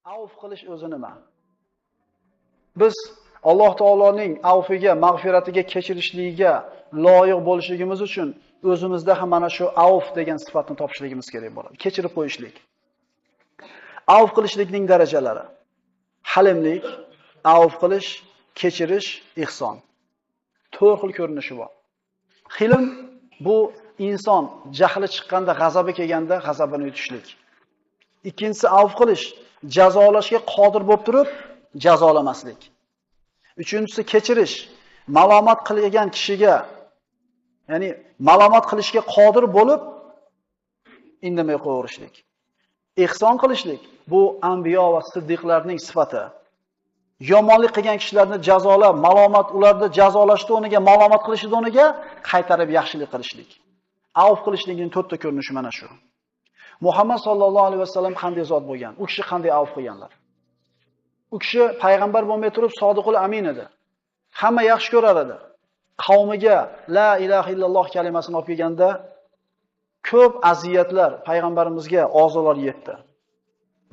Avf qilish o'zi nima? Biz Alloh taoloning avfiga, mag'firatiga, kechirishligiga loyiq bo'lishligimiz uchun o'zimizda ham mana shu avf degan sifatni topishligimiz kerak bo'ladi. Kechirib qo'yishlik. Avf qilishlikning darajalari: halimlik, avf qilish, kechirish, ihson. 4 xil ko'rinishi bor. Hilm bu inson jahli chiqqanda, g'azabi kelganda g'azabini yutishlik. Ikkinchisi avf qilish, jazolashga qodir bo'lib turib jazolamaslik. Uchinchisi kechirish, malomat qilgan kishiga, ya'ni malomat qilishga qodir bo'lib indamay qo'yishlik. Ihson qilishlik bu anbiyo va siddiqlarning sifati. Yomonlik qilgan kishilarni jazolab, malomat ularni jazolashdi o'rniga, malomat qilishdi o'rniga qaytarib yaxshilik qilishlik. Avf qilishlikning 4 ta ko'rinishi mana shu. Muhammad sallallohu alayhi vasallam qanday zot bo'lgan? U kishi qanday avf qilganlar? U kishi payg'ambar bo'lmay turib sodiqul amin edi. Hamma yaxshi ko'rar edi. Qavmiga la ilaha illalloh kalimasini olib kelganda ko'p aziyatlar payg'ambarimizga ozolar yetdi.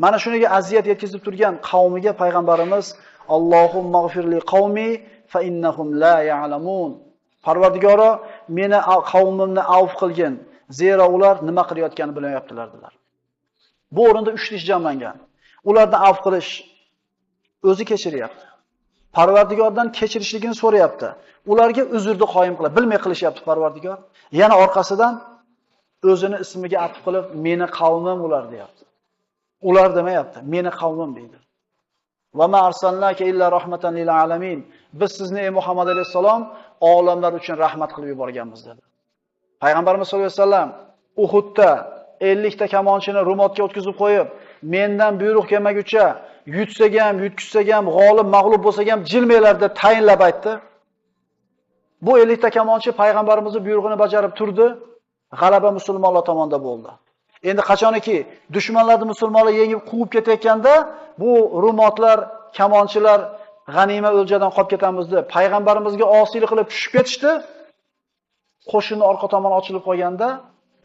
Mana shuniga aziyat yetkazib turgan qavmiga payg'ambarimiz Allohummaghfirli qavmi fa innahum la ya'lamun. Parvardigoro, meni qavmimni avf qilgin, zero ular nima qilayotganini bilmayaptilar dedilar. Bu o'rinda 3 ish jamlangan. Ularni avf qilish, o'zi kechiryapti. Parvardigordan kechirishligini so'rayapti. Ularga uzrni qoyim qilib, bilmay qilishyapti Parvardigor. Yana orqasidan o'zini ismiga atf qilib, meni qavmim ular deyapti. Ular demayapti, meni qavmim deydi. Va ma arsalnaka illa rahmatan lil alamin. Biz sizni ey Muhammad alayhisalom olamlar uchun rahmat qilib yuborganmiz dedi. Payg'ambarimiz sollallohu alayhi vasallam Uhudda 50 ta kamonchini rumotga o'tkazib qo'yib, mendan buyruq kelmaguncha yutsak ham, yutkizsak ham, g'olib, mag'lub bo'lsak ham jilmanglar deb tayinlab aytdi. Bu 50 ta kamonchi payg'ambarimizning buyrug'ini bajarib turdi. G'alaba musulmonlar tomonida bo'ldi. Endi qachoniki dushmanlarni musulmonlar yengib quvib ketayotganda, bu rumotlar, kamonchilar g'anima o'ljadan qolib ketamiz deb payg'ambarimizga osiylik qilib tushib ketishdi. Qo'shinni orqa tomoni ochilib qolganda,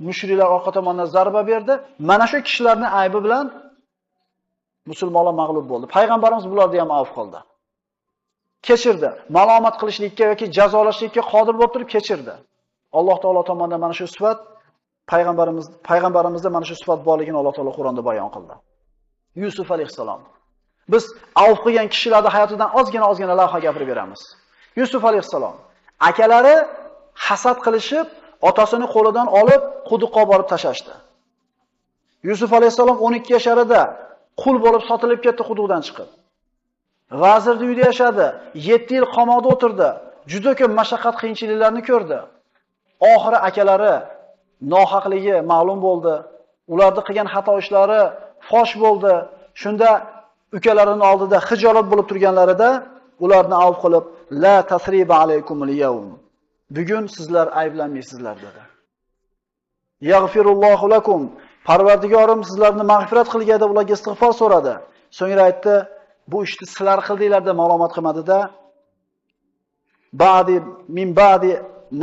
mushriklar orqa tomondan zarba berdi. Mana shu kishilarning aybi bilan musulmonlar mag'lub bo'ldi. Payg'ambarimiz bularni ham avf qildi. Kechirdi. Malomat qilishlikka yoki jazolashlikka qodir bo'lib turib kechirdi. Alloh taolo tomonidan mana shu sifat payg'ambarimizda mana shu sifat borligini Alloh taolo Qur'onda bayon qildi. Yusuf alayhisalom. Biz avf qilgan kishilarning hayotidan ozgina lavha gapirib beramiz. Yusuf alayhisalom akalari hasad qilishib, otasini qo'lidan olib quduqqa borib tashashdi. Yusuf alayhisalom 12 yasharida qul bo'lib sotilib ketdi quduqdan chiqib. Vazirning uyida yashadi, 7 yil qamoqda o'tirdi. Juda ko'p mashaqqat, qiyinchiliklarni ko'rdi. Oxiri akalari nohaqligi ma'lum bo'ldi. Ularning qilgan xato ishlari fosh bo'ldi. Shunda ukalarining oldida xijolat bo'lib turganlarida ularni avf qilib, la tasriba alaykumul yawm. Bugun sizlar ayblanmaysizlar dedi. Yaghfirullohu lakum. Parvardigorim sizlarni mag'firat qilgan deb ularga istig'for so'radi. So'ngra aytdi, bu ishni sizlar qildinglar deb ma'lumot qilmadi-da. Ba'di min ba'di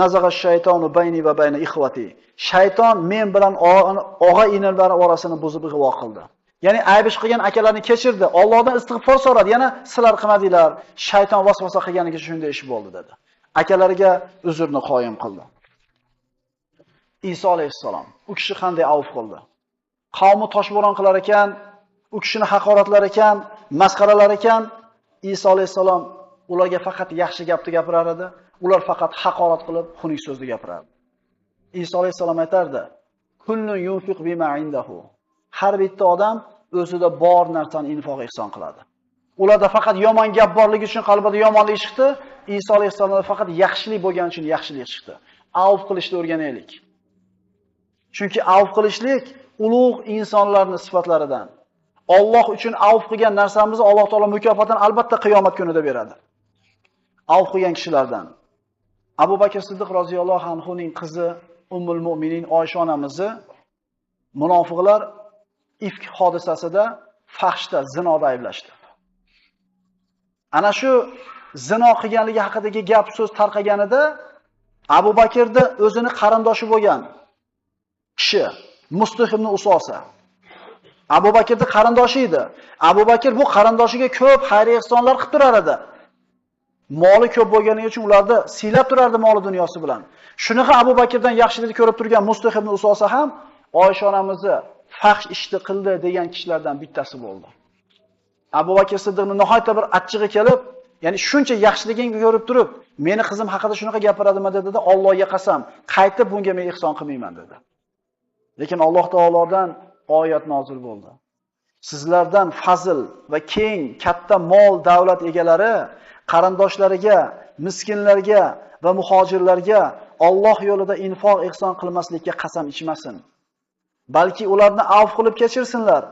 nazag'ash shaytonu bayni va bayna ikhvati. Shayton men bilan og'a-inilar orasini buzib ig'vo qildi. Ya'ni ayb ish qilgan akalarni kechirdi. Allohdan istig'for so'radi. Yana sizlar qilmadinglar. Shayton vasvasa qilganiga shunday ish bo'ldi dedi. Akalariga uzrni qoyim qildi. Iso alayhissalom u kishi qanday avf qildi? Qavmi toshbo'ron qilar ekan, u kishini haqoratlar ekan, masxaralar ekan, Iso alayhissalom ularga faqat yaxshi gapni gapirar edi. Ular faqat haqorat qilib, xunuk so'zni gapirardi. Iso alayhissalom aytardi: "Kullun yunfiq bima indahu." Har bitta odam o'zida bor narsani infoq ihson qiladi. Ularda faqat yomon gap borligi uchun qalbida yomonlik chiqdi. Iso alayhissalomda faqat yaxshilik bo'lgani uchun yaxshilik chiqdi. Avf qilishni o'rganaylik. Chunki avf qilishlik ulug' insonlarning sifatlaridan. Alloh uchun avf qilgan narsamizni Alloh taolo mukofotini albatta qiyomat kunida beradi. Avf qilgan kishilardan Abu Bakr Siddiq roziyallohu anhuning qizi Ummul Mu'minin Oysha onamizni munofiqlar ifk hodisasida fahshda, zinoda ayblashdi. Ana shu zino qilganligi haqidagi gap so'z tarqaganida Abu Bakrda o'zini qarindoshi bo'lgan kishi Mustih ibn Usosa Abu Bakrning qarindoshi edi. Abu Bakr bu qarindoshiga ko'p xayr ehsonlar qilib turar edi. Moli ko'p bo'lgani uchun ularni siylab turardi moli dunyosi bilan. Shunaqa Abu Bakrdan yaxshilikni ko'rib turgan Mustah ibn Usosa ham Oysha onamizni fahsh ishni qildi degan kishilardan bittasi bo'ldi. Abu Bakr Siddiqning nihoyatda bir achchig'i kelib, ya'ni shuncha yaxshiligingni ko'rib turib, meni qizim haqida shunaqa gapiradimi dedi-da, Allohga qasam, qaytib bunga men ihson qilmayman dedi. Lekin Alloh taolodan oyat nozil bo'ldi. Sizlardan fazil va keng, katta mol, davlat egalari qarindoshlariga, miskinlarga va muhojirlarga Alloh yo'lida infoq ihson qilmaslikka qasam ichmasin. Balki ularni afv qilib kechirsinlar.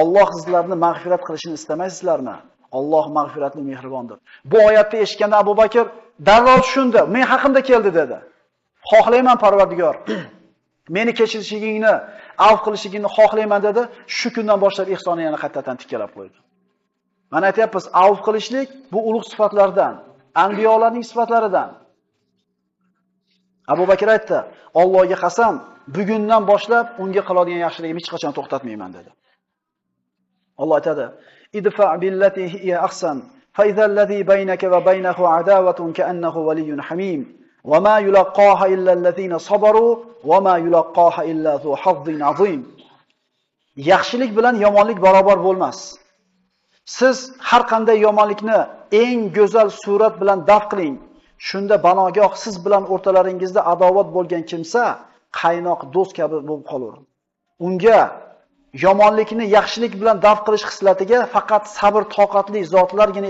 Alloh sizlarni mag'firat qilishini istamaysizlarmi? Alloh mag'firatli mehribondir. Bu oyatni eshitganda Abu Bakr darrov tushundi. Men haqimda keldi dedi. Xohlayman Parvardigor. Meni kechirishingni, afv qilishingni xohlayman dedi. Shu kundan boshlab ihsonni yana qaytadan tikkalab qo'ydi. Mana aytayapmiz, afv qilishlik bu ulug' sifatlardan, anbiyolarning sifatlaridan. Abu Bakr aytdi, Allohga qasam, bugundan boshlab unga qiladigan yaxshiligimni hech qachon to'xtatmayman dedi. Alloh aytadi: "Idfa billati hiya ahsan, fa idhal ladhi baynaka va baynahu adawatun ka'annahu waliyyun hamim, wa ma yulaqaha illa allazina sabaru, wa ma yulaqaha illa zu hazzin azim." Yaxshilik bilan yomonlik barobar bo'lmas. Siz har qanday yomonlikni eng go'zal surat bilan daf qiling. Shunda banogoh siz bilan o'rtalaringizda adovat bo'lgan kimsa qaynoq do'st kabi bo'lib qolur. Unga yomonlikni yaxshilik bilan daf qilish xislatiga faqat sabr toqatli zotlargina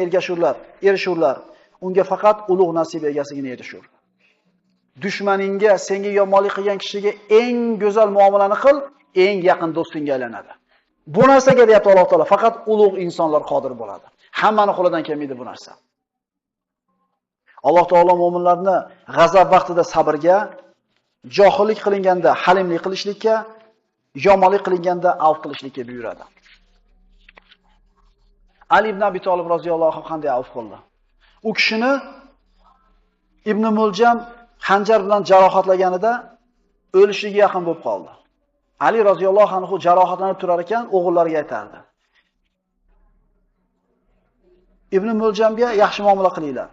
erishurlar. Unga faqat ulug' nasib egasigina erishur. Dushmaningga, senga yomonlik qilgan kishiga eng go'zal muomalani qil, eng yaqin do'stingga aylanadi. Bu narsaga deyapti Alloh taolo, faqat ulug' insonlar qodir bo'ladi. Hammani qo'lidan kelmaydi bu narsa. Alloh taolo mu'minlarni g'azab vaqtida sabrga, johillik qilinganda halimlik qilishlikka, yomonlik qilinganda afv qilishlikka buyuradi. Ali ibn Abi Talib roziyallohu anhu qanday afv qildi? U kishini Ibn Muljam xanjar bilan jarohatlaganida o'lishiga yaqin bo'lib qoldi. Ali roziyallohu anhu jarohatlanib turar ekan, o'g'illariga aytardi: Ibn Muljamga yaxshi muomala qilinglar.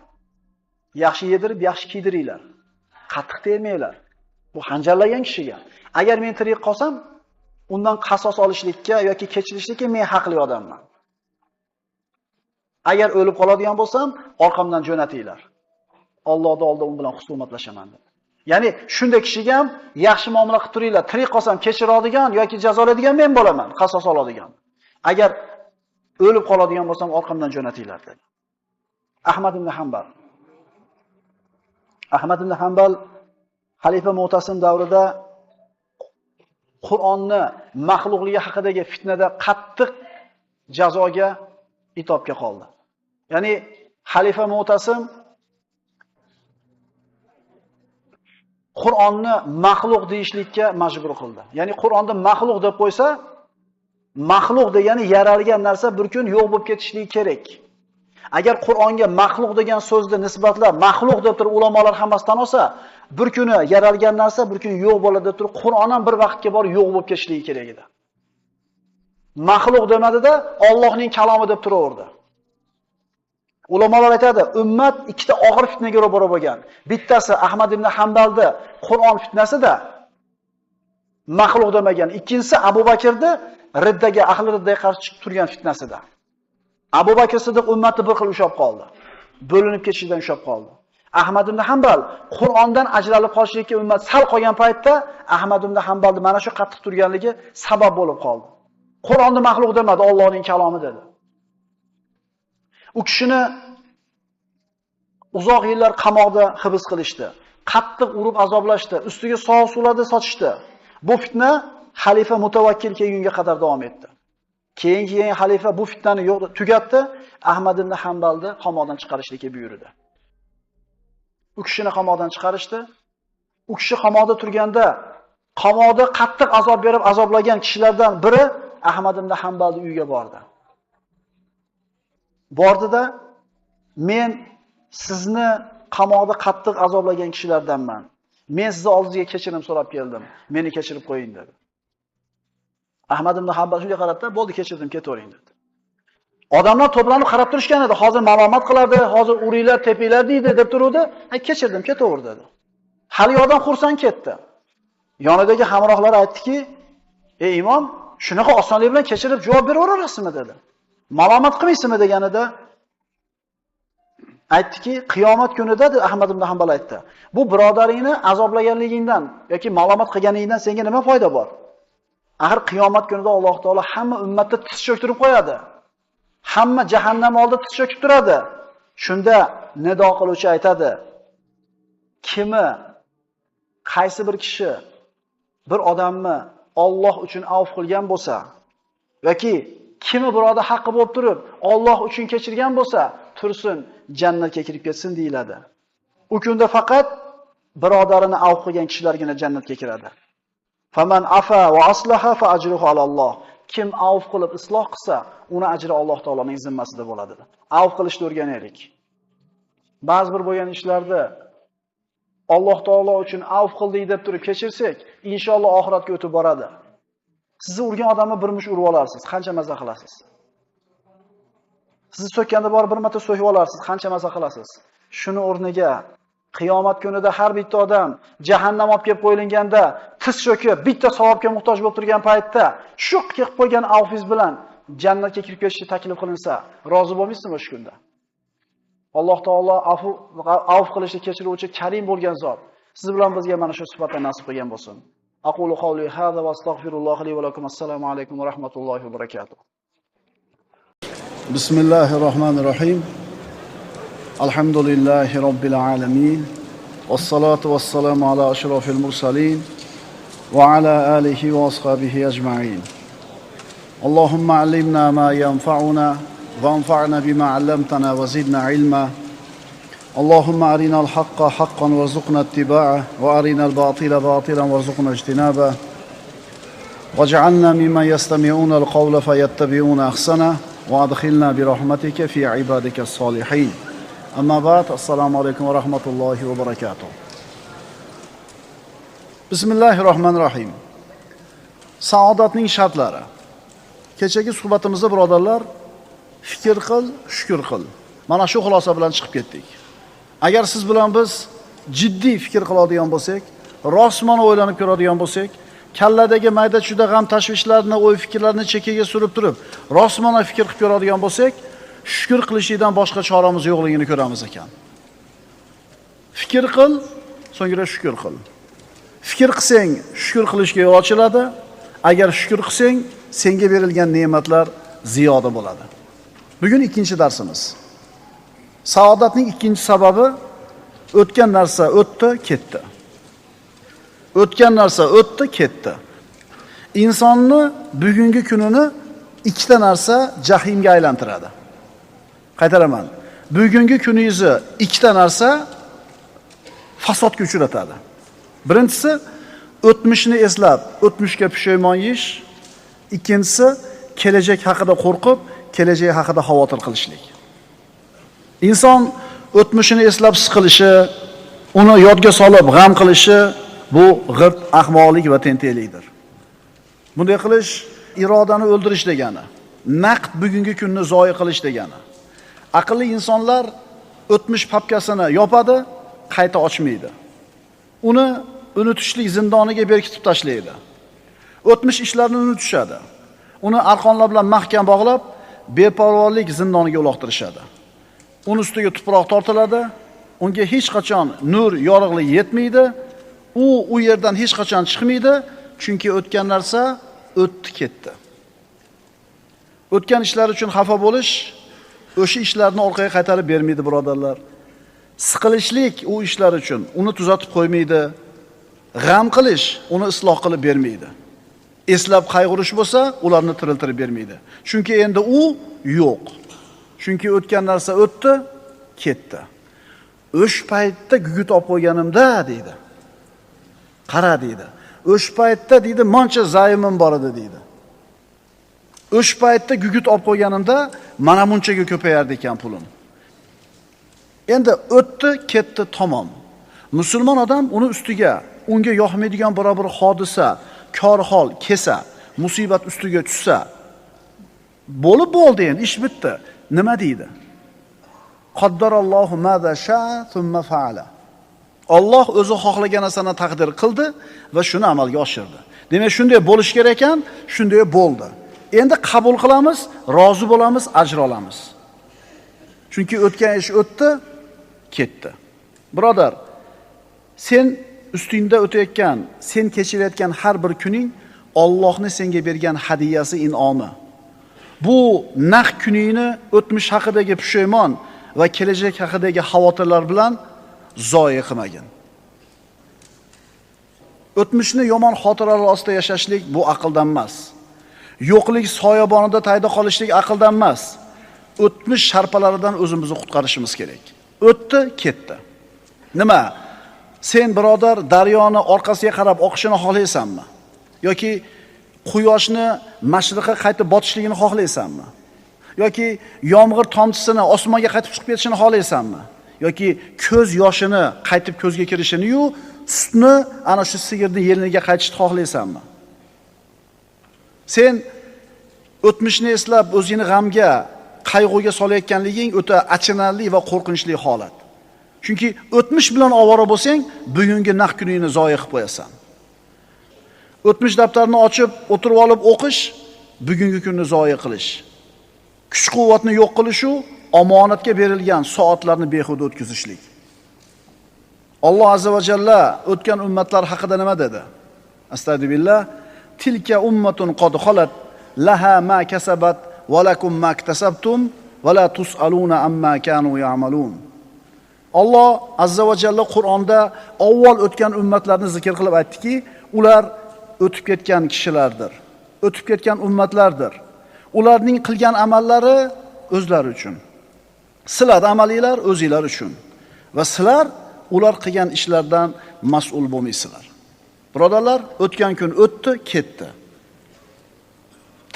Yaxshi yedirib, yaxshi kiydiringlar. Qattiq tegmanglar. Bu xanjarlagan kishiga. Agar men tirik qolsam, undan qasos olishlikka yoki kechirishlikka men haqli odamman. Agar o'lib qoladigan bo'lsam, orqamdan jo'natinglar. Allohning oldida u bilan husumatlashaman dedi. Ya'ni shunday kishiga ham yaxshi muomala qilib turinglar. Tirik qolsam kechiradigan yoki jazolaydigan men bo'laman, qasos oladigan. Agar o'lib qoladigan bo'lsam, orqamdan jo'natinglar dedi. Ahmad ibn Hanbal. Ahmad ibn Hanbal xalifa Mu'tasim davrida Qur'onni maxluqligi haqidagi fitnada qattiq jazoga itobga qoldi. Ya'ni xalifa Mu'tasim Qur'onni maxluq deyishlikka majbur qildi. Ya'ni Qur'onni maxluq deb qo'ysa, maxluq degani yaralgan narsa bir kun yo'q bo'lib ketishligi kerak. Agar Qur'onga maxluq degan so'zni nisbatlab maxluq deb turib ulamolar hammasi tan olsa, bir kuni yaralgan narsa bir kun yo'q bo'ladi deb turib Qur'on ham bir vaqtga borib yo'q bo'lib ketishligi kerak edi. Maxluq demadida Allohning kalomi deb turaverdi. Ulamolar aytadi, ummat ikkita og'ir fitnaga ro'baro bo'lgan. Bittasi Ahmad ibn Hanbalda Qur'on fitnasida maxluq demagan. Ikkinchisi Abu Bakrda riddaga, ahli riddaga qarshi chiqib turgan fitnasida. Abu Bakr Siddiq ummatni bir xil ushab qoldi. Bo'linib ketishidan ushab qoldi. Ahmad ibn Hanbal Qur'ondan ajralib qolishlikka ummat sal qolgan paytda Ahmad ibn Hanbalning mana shu qattiq turganligi sabab bo'lib qoldi. Qur'onni maxluq demadi, Allohning kalomi dedi. U kishini uzoq yillar qamoqda hibs qilishdi. Qattiq urib azoblashdi, ustiga sovuq suvlarda sochishdi. Bu fitna xalifa Mutawakkil kelgunga qadar davom etdi. Keyin xalifa bu fitnani tugatdi, Ahmad ibn Hanbalni qamoqdan chiqarishlikka buyurdi. U kishini qamoqdan chiqarishdi. U kishi qamoqda turganda, qamoqda qattiq azob berib azoblagan kishilardan biri Ahmad ibn Hanbalning uyiga bordi. Bordida, men sizni qamoqda qattiq azoblagan kishilardanman. Men sizni oldingizga kechirim so'rab keldim. Meni kechirib qo'ying dedi. Ahmad ibn Hanbal shunga qaratdi, bo'ldi kechirdim, ketavering dedi. Odamlar to'planib qarab turishgan edi. Hozir malomat qilardi, hozir uringlar, tepinglar deydi deb turuvdi. Kechirdim, ketaver dedi. Hali odam xursand ketdi. Yonidagi hamrohlari aytdiki, "Ey imom, shunaqa osonlik bilan kechirib javob beraverasizmi?" dedi. "Malomat qilmaysizmi?" deganida aytdiki, qiyomat kunida deb Ahmad ibn Hanbal aytdi. "Bu birodaringni azoblaganligingdan yoki malomat qilganingdan senga nima foyda bor? Axir qiyomat kunida Alloh taolo hamma ummatni tiz cho'ktirib qo'yadi. Hamma jahannam oldida tiz cho'kib turadi. Shunda nido qiluvchi aytadi: kimi, qaysi bir kishi bir odamni Alloh uchun avf qilgan bo'lsa yoki kimi biroda haqqi bo'lib turib Alloh uchun kechirgan bo'lsa, tursin, jannatga kirib ketsin deyiladi. U kunda faqat birodarini avf qilgan kishilargina jannatga kiradi. Faman afa va aslaha fa ajruhu alalloh. Kim avf qilib isloh qilsa, uni ajri Alloh taoloning zimmasida bo'ladi. Avf qilishni o'rganaylik. Ba'zi bir bo'lgan ishlarda Alloh taolo uchun avf qildik deb turib kechirsak, inshaalloh oxiratga o'tib boradi. Sizni urgan odamni bir mush urib olarsiz, qancha maza qilasiz? Sizni so'kkanda bor bir marta so'kib olarsiz, qancha maza qilasiz? Shuni o'rniga qiyomat kunida har bitta odam jahannam olib kelib qo'yilganda, tiz cho'kib, bitta savobga muhtoj bo'lib turgan paytda, shu qilib qo'ygan avfiz bilan jannatga kirib ketishni taklif qilinsa, rozi bo'lmaysizmi shu kunda? Alloh taolo avf qilishni kechiruvchi, karim bo'lgan zot. Siz bilan bizga mana shu sifatni nasib qilgan bo'lsin. Aqulu qawli hadha va astagfirulloh li va lakum. Assalomu alaykum va rahmatullohi va barakatuh. Bismillahir Rahmanir Rahim. Alhamdulillahi Rabbil alamin. Wassalatu wassalamu ala ashrafil mursalin wa ala alihi wa ashabihi ajma'in. Allahumma allimna ma yanfa'una وانفعنا بما علمتنا وزدنا علما اللهم أرنا الحق حقا وارزقنا اتباعه وأرنا الباطل باطلا وارزقنا اجتنابه واجعلنا ممن يستمعون القول فيتبعون أحسنه وأدخلنا برحمتك في عبادك الصالحين أما بعد السلام عليكم ورحمة الله وبركاته بسم الله الرحمن الرحيم Saodatning shartlari. Kechagi suhbatimizda birodarlar fikr qil, shukr qil. Mana shu xulosa bilan chiqib ketdik. Agar siz bilan biz jiddiy fikr qiladigan bo'lsak, rostmana o'ylanib ko'radigan bo'lsak, kalladagi mayda-chuda g'am tashvishlarni, o'y fikrlarni chekkaga surib turib, rostmana fikr qilib ko'radigan bo'lsak, shukr qilishdan boshqa choramiz yo'qligini ko'ramiz ekan. Fikr qil, so'ngra shukr qil. Fikr qilsang, shukr qilishga yo'l ochiladi. Agar shukr qilsang, senga berilgan ne'matlar ziyoda bo'ladi. Bugun ikkinchi darsimiz. Saodatning ikkinchi sababi o'tgan narsa o'tdi, ketdi. O'tgan narsa o'tdi, ketdi. Insonni bugungi kunini ikkita narsa jahimga aylantiradi. Qaytaraman. Bugungi kuningizni ikkita narsa fasodga uchratadi. Birinchisi o'tmishni eslab, o'tmishga pushaymon yeyish. Ikkinchisi kelajak haqida qo'rqib, kelajak haqida xavotir qilishlik. Inson o'tmishini eslab siqilishi, uni yodga solib g'am qilishi bu g'irt ahmoqlik va tentaklikdir. Bunday qilish irodani o'ldirish degani, naqd bugungi kunni zoyi qilish degani. Aqlli insonlar o'tmish papkasini yopadi, qayta ochmaydi. Uni unutishlik zindoniga berkitib tashlaydi. O'tmish ishlarni unutishadi. Uni arqonlar bilan mahkam bog'lab, beparvolik zindoniga uloqtirishadi. Uni ustiga tuproq tortiladi, unga hech qachon nur, yorug'lik yetmaydi. U yerdan hech qachon chiqmaydi, chunki o'tgan narsa o'tdi, ketdi. O'tgan ishlar uchun xafa bo'lish o'sha ishlarni orqaga qaytarib bermaydi, birodarlar. Siqilishlik u ishlar uchun uni tuzatib qo'ymaydi. G'am qilish uni isloh qilib bermaydi. Eslab qayg'urish bo'lsa, ularni tiriltirib bermaydi. Chunki endi u yo'q. Chunki o'tgan narsa o'tdi, ketdi. O'sh paytda gugurt olib qo'yganimda deydi. Qara deydi. O'sh paytda deydi, moncha zayimim bor edi deydi. O'sh paytda gugurt olib qo'yganimda mana munchaga ko'payardi ekan pulim. Endi o'tdi, ketdi, tamom. Musulmon odam uni ustiga unga yoqmaydigan biror bir hodisa, kor hol kelsa, musibat ustiga tushsa, bo'ldi endi, ish bitdi. Nima deydi? Qaddarallohu ma sha thumma fa'ala. Alloh o'zi xohlagan narsani taqdir qildi va shuni amalga oshirdi. Demak, shunday bo'lish kerak ekan, shunday bo'ldi. Endi qabul qilamiz, rozi bo'lamiz, ajr olamiz. Chunki o'tgan ish o'tdi, ketdi. Birodar, sen ustingda o'tayotgan, sen kechirayotgan har bir kuning Allohning senga bergan hadiyasi, in'omi. Bu naq kuningni o'tmish haqidagi pushaymon va kelajak haqidagi xavotirlar bilan zoya qilmagin. O'tmishni yomon xotiralar ostida yashashlik bu aqldan emas. Yo'qlik soyabonida tayda qolishlik aqldan emas. O'tmish sharpalaridan o'zimizni qutqarishimiz kerak. O'tdi, ketdi. Nima? Sen birodar daryoni orqasiga qarab oqishini xohlaysanmi? Yoki quyoshni mashriqqa qaytib botishligini xohlaysanmi? Yoki yomg'ir tomchisini osmonga qaytib chiqib ketishini xohlaysanmi? Yoki ko'z yoshini qaytib ko'zga kirishini-yu, sutni ana shu sigirning yeliniga qaytishni xohlaysanmi? Sen o'tmishni eslab o'zingni g'amga, qayg'uga solayotganliging o'ta achinarli va qo'rqinchli holat. Chunki o'tmish bilan ovora bo'lsang, bugungi naq kuningni zoya qilib qo'yasan. O'tmish daftarini ochib, o'tirib olib o'qish, bugungi kunni zoya qilish. Kuch-quvvatni yo'q qilish u omonatga berilgan soatlarni behuda o'tkazishlik. Alloh azza va jalla o'tgan ummatlar haqida nima dedi? Astagfirullah. Tilka ummatun qad khalat laha ma kasabat va lakum ma iktasabtum va la tusaluna amma kanu ya'malun. Alloh azza va jalla Qur'onda avval o'tgan ummatlarni zikr qilib aytdiki, ular o'tib ketgan kishilardir, o'tib ketgan ummatlardir. Ularning qilgan amallari o'zlari uchun. Sizlar amalinglar o'zinglar uchun. Va sizlar ular qilgan ishlardan mas'ul bo'lmaysizlar. Birodarlar, o'tgan kun o'tdi, ketdi.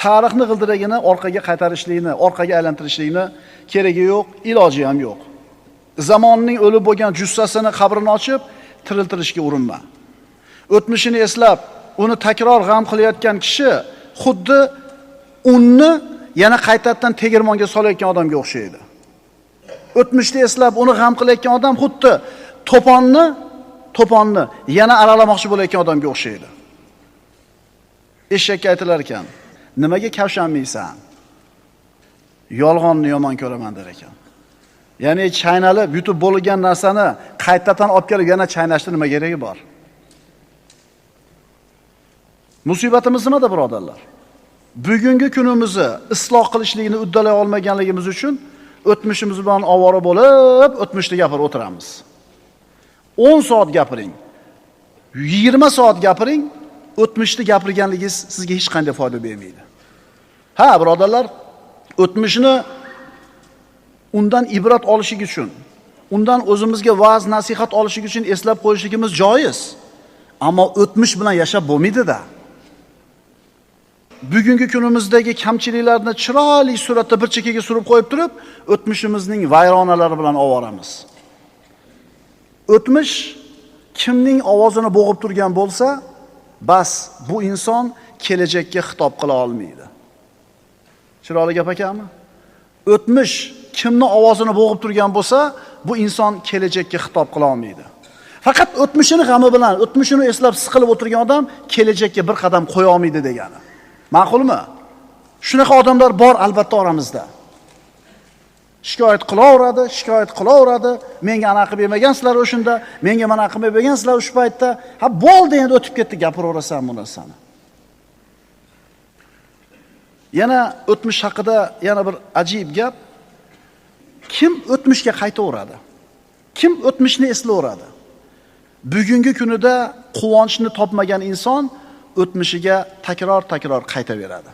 Tarixni g'ildiragini orqaga qaytarishlikni, orqaga aylantirishlikni keragi yo'q, iloji ham yo'q. Zamonning o'lib bo'lgan jussasini qabrini ochib, tiriltirishga urinma. O'tmishini eslab, uni takror g'am qilayotgan kishi xuddi unni yana qaytadan tegirmonga solayotgan odamga o'xshaydi. O'tmishni eslab, uni g'am qilayotgan odam xuddi to'ponni yana aralamoqchi bo'layotgan odamga o'xshaydi. Eshakka aytilar ekan, nimaga kavshanmaysan? Yolg'onni yomon ko'raman der ekan. Ya'ni chaynalib, yutib bo'lgan narsani qaytadan olib kelib yana chaynashni nima keragi bor? Musibatimiz nimada, birodarlar? Bugungi kunimizni isloh qilishlikni uddalay olmaganligimiz uchun o'tmishimiz bilan ovora bo'lib, o'tmishni gapirib o'tiramiz. 10 soat gapiring, 20 soat gapiring, o'tmishni gapirganligingiz sizga hech qanday foyda bermaydi. Ha, birodarlar, o'tmishni undan ibrat olishlik uchun, undan o'zimizga va'z nasihat olishlik uchun eslab qo'yishligimiz joiz. Ammo o'tmish bilan yashab bo'lmaydi-da. Bugungi kunimizdagi kamchiliklarni chiroyli suratda bir chekkaga surib qo'yib turib, o'tmishimizning vayronalari bilan ovoramiz. O'tmish kimning ovozini bo'g'ib turgan bo'lsa, bas bu inson kelajakka xitob qila olmaydi. Chiroyli gap ekanmi? O'tmish kimni ovozini bo'g'ib turgan bo'lsa, bu inson kelajakka xitob qila olmaydi. Faqat o'tmishini g'ami bilan, o'tmishini eslab siqilib o'tirgan odam kelajakka bir qadam qo'ya olmaydi degani. Ma'qulmi? Shunaqa odamlar bor albatta oramizda. Shikoyat qilaveradi. Menga anaqa qilib bermagansizlar o'shunda, menga mana qilib bergansizlar o'sha paytda. Ha, bo'ldi, endi o'tib ketdi, gapiraverasan bu narsani. Yana o'tmish haqida yana bir ajib gap. Kim o'tmishga qaytaveradi? Kim o'tmishni eslayveradi? Bugungi kunida quvonchni topmagan inson o'tmishiga takror qaytaveradi.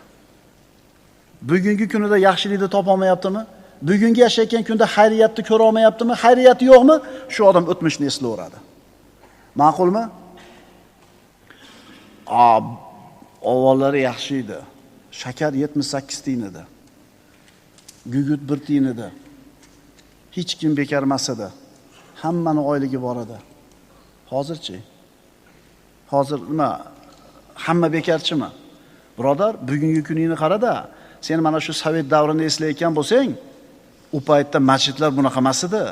Bugungi kunida yaxshilikni topa olmayaptimi? Bugungi yashayotgan kunda xayriyatni ko'ra olmayaptimi? Xayriyati yo'qmi? Shu odam o'tmishni eslayveradi. Ma'qulmi? Avvallari yaxshi edi. Shakar 78 tiyin edi. Gugut 1 tiyin edi. Hech kim bekor emas edi. Hammani oyligi bor edi. Hozirchi? Hozir nima? Hamma bekarchimi? Birodar, bugungi kuningni qarada, sen mana shu Sovet davrini eslayotgan bo'lsang, u paytda masjidlar bunaqa emas edi.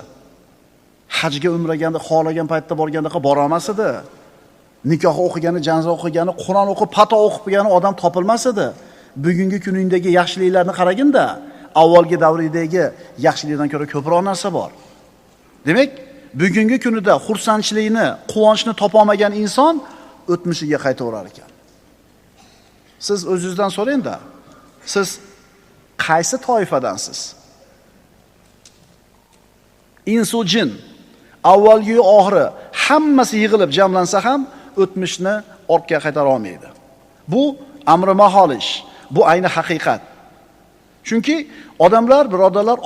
Hajga umraganda xohlagan paytda borganda bora olmas edi. Nikoh o'qigani, janoza o'qigani, Qur'on o'qib, pato o'qib bo'lgan odam topilmas edi. Bugungi kuningdagi yaxshiliklarni qaraginda, avvalgi davridagi yaxshilikdan ko'ra ko'proq narsa bor. Demak, bugungi kunida xursandchilikni, quvonchni topa olmagan inson o'tmishiga qaytaverar ekan. Siz o'zingizdan so'rang-da. Siz qaysi toifadansiz? Insu jin avvalgi oxiri hammasi yig'ilib jamlansa ham o'tmishni ortga qaytara olmaydi. Bu amri mahol ish. Bu ayni haqiqat. Chunki odamlar, birodarlar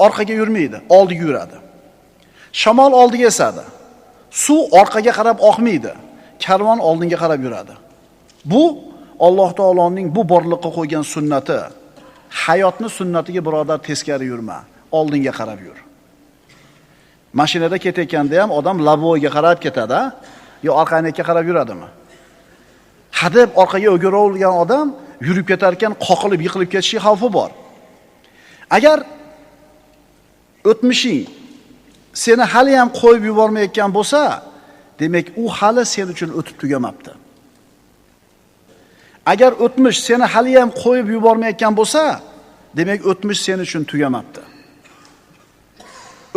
orqaga yurmaydi, oldiga yuradi. Shamol oldiga esadi. Suv orqaga qarab oqmaydi. Karvon oldinga qarab yuradi. Bu Alloh taoloning bu borliqqa qo'ygan sunnati. Hayotni sunnatiga birodar teskari yurma, oldinga qarab yur. Mashinada ketayotganda ham odam laboyga qarab ketadi, yo orqaga qarab yuradimi? Hadeb orqaga o'giravergan odam yurib ketar ekan, qoqilib yiqilib ketishi xavfi bor. Agar o'tmishing seni hali ham qo'yib yubormayotgan bo'lsa, demak u hali sen uchun o'tib tugamabdi. Agar o'tmish seni hali ham qo'yib yubormayotgan bo'lsa, demak o'tmish sen uchun tugamabdi.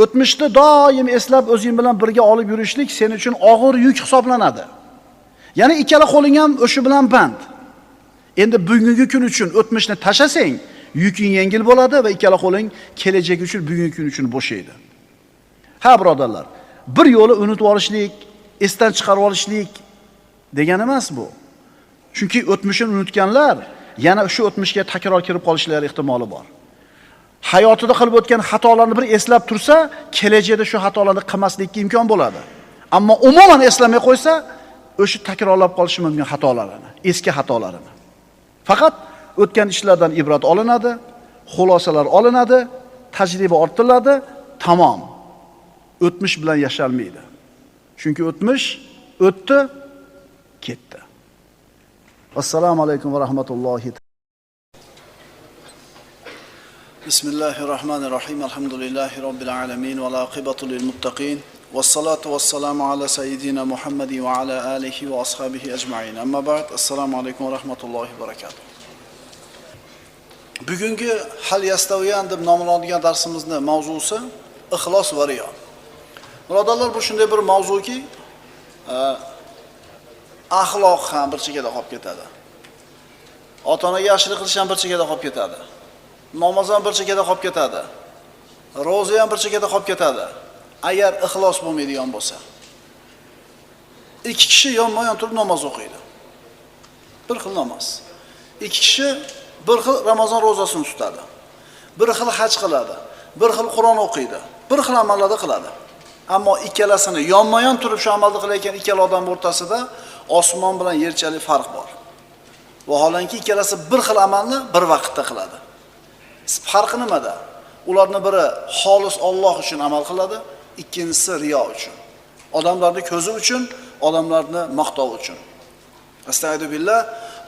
O'tmishni doim eslab o'zing bilan birga olib yurishlik sen uchun og'ir yuk hisoblanadi. Ya'ni ikkala qo'ling ham o'sha bilan band. Endi bugungi kun uchun o'tmishni tashasang, yuking yengil bo'ladi va ikkala qo'ling kelajak uchun, bugungi kun uchun bo'shaydi. Ha birodarlar, bir yo'li unutib olishlik, esdan chiqarib olishlik degani emas bu. Chunki o'tmishini unutganlar yana shu o'tmishga takror kirib qolishlari ehtimoli bor. Hayotida qilib o'tgan xatolarni bir eslab tursa, kelajakda shu xatolarni qilmaslikka imkon bo'ladi. Ammo umuman eslamay qo'ysa, o'sha takrorlab qolishi mumkin xatolarini, eski xatolarini. Faqat o'tgan ishlardan ibrat olinadi, xulosalar olinadi, tajriba orttiriladi, tamom. O'tmish bilan yashalmaydi. Chunki o'tmish o'tdi, ketdi. Assalomu alaykum va rahmatullohi. Bismillahirrohmanirrohim. Alhamdulillahi robbil alamin va aqibatu lil muttaqin. Vassalatu vassalamu ala sayyidina Muhammadin va ala alihi va ashabihi ajma'in. Amma ba'd. Assalomu alaykum va rahmatullohi va barakatuh. Bugungi hal yastaviyan deb nomlanadigan darsimizni mavzusi ixlos va riyo. Birodarlar, bu shunday bir mavzuki, axloq ham bir chekada qolib ketadi. Ota-onaga yaxshilik qilish ham bir chekada qolib ketadi. Namoz ham bir chekada qolib ketadi. Ro'za ham bir chekada qolib ketadi. Agar ixlos bo'lmaydigan bo'lsa. Ikki kishi yonma-yon turib namoz o'qiydi. Bir xil namoz. Ikki kishi bir xil Ramazon ro'zasini tutadi. Bir xil haj qiladi. Bir xil Qur'on o'qiydi. Bir xil amallarni qiladi. Ammo ikkalasini yonma-yon turib shu amalni qilayotgan ikkala odam o'rtasida osmon bilan yerchalik farq bor. Vaholanki ikkalasi bir xil amalni bir vaqtda qiladi. Farqi nimada? Ularning biri xolis Alloh uchun amal qiladi, ikkinchisi riyo uchun. Odamlarning ko'zi uchun, odamlarning maqtov uchun. Astagfiru billah.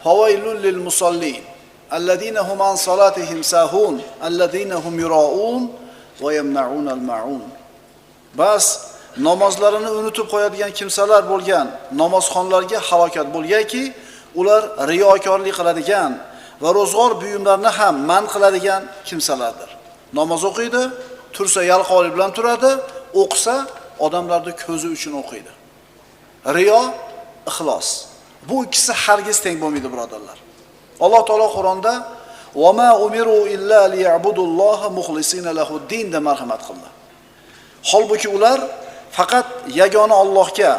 Havaylul lil musallin alladina hum an salatihim sahun alladina hum yura'un va yamna'un al-ma'un. Bas namozlarini unutib qo'yadigan kimsalar bo'lgan namozxonlarga halokat bo'lganki, ular riyokorlik qiladigan va ro'zg'or buyumlarini ham man qiladigan kimsalardir. Namoz o'qiydi, tursa yalqovlik bilan turadi, o'qisa odamlarning ko'zi uchun o'qiydi. Riyo, ixlos. Bu ikkisi hargiz teng bo'lmaydi, birodarlar. Alloh taolo Qur'onda "Va ma umiru illa liya'budulloha muxlisina lahud-din" deb marhamat qildi. Holbuki ular faqat yagona Allohga,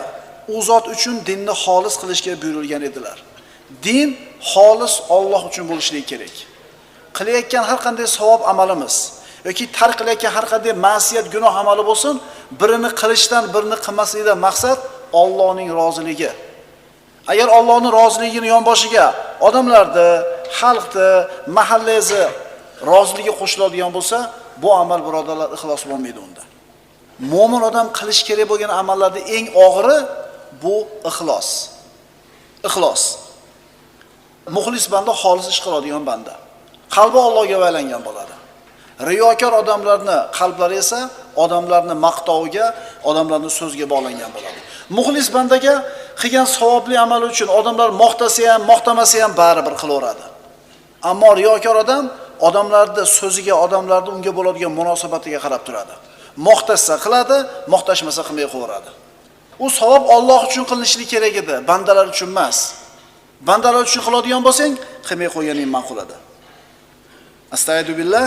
u zot uchun dinni xolis qilishga buyurilgan edilar. Din xolis Alloh uchun bo'lishi kerak. Qilayotgan har qanday savob amalimiz yoki tark qilayotgan har qanday ma'siyat, gunoh amali bo'lsin, birini qilishdan, birini qilmaslikdan maqsad Allohning roziligi. Agar Allohning roziligini yonboshiga odamlarni, xalqni, mahallangizni roziligi qo'shiladigan bo'lsa, bu amal, birodarlar, ixlos bo'lmaydi unda. Mo'min odam qilish kerak bo'lgan amallarning eng og'iri bu ixlos. Ixlos. Muxlis banda xolis ish qiladigan banda. Qalbi Allohga aylangan bo'ladi. Riyokor odamlarni qalblari esa odamlarni maqtoviga, odamlarning so'ziga bog'langan bo'ladi. Muxlis bandaga qilgan savobli amali uchun odamlar maqtasa ham, maqtamasa ham baribir qilaveradi. Ammo riyokor odam odamlarning so'ziga, odamlarning unga bo'ladigan munosabatiga qarab turadi. Maqtasa qiladi, maqtashmasa qilmay qo'yadi. U savob Alloh uchun qilinishi kerak edi, bandalar uchun emas. Bandalar uchun qiladigan bo'lsang, qilmay qo'yganing ma'qul edi. Astagfirullah.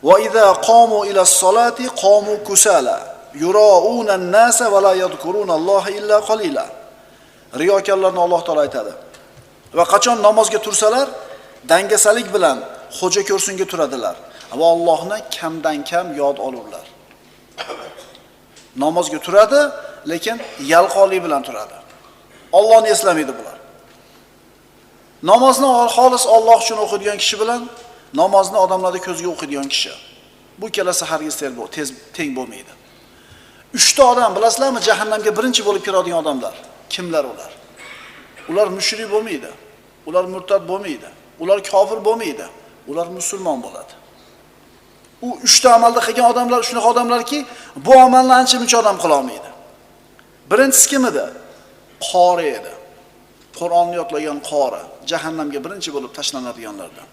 Va idza qamu ila as-salati qamu kusala yurauna an-nasa va la yadhkuruna Alloha illa qalila. Riyokorlarni Alloh taolo aytadi. Va qachon namozga tursalar, dangasalik bilan xo'ja ko'rsinga turadilar va Allohni kamdan kam yod olurlar. Namozga turadi, lekin yalqonlik bilan turadi. Allohni eslamaydi bular. Namozni xolis Alloh uchun o'qigan kishi bilan namozni odamlarning ko'ziga o'qigan kishi. Bu kelasi hargiz teng bo'lmaydi. 3 ta odam bilasizlarmi, jahannamga birinchi bo'lib kiradigan odamlar? Kimlar ular? Ular mushrik bo'lmaydi. Ular murtad bo'lmaydi. Ular kofir bo'lmaydi. Ular musulmon bo'ladi. U 3 ta amalda qilgan odamlar shunaqa odamlarki, bu amalni ancha-muncha odam qila olmaydi. Birinchisi kim edi? Qori edi. Qur'onni yodlagan qori, jahannamga birinchi bo'lib tashlanadiganlardan.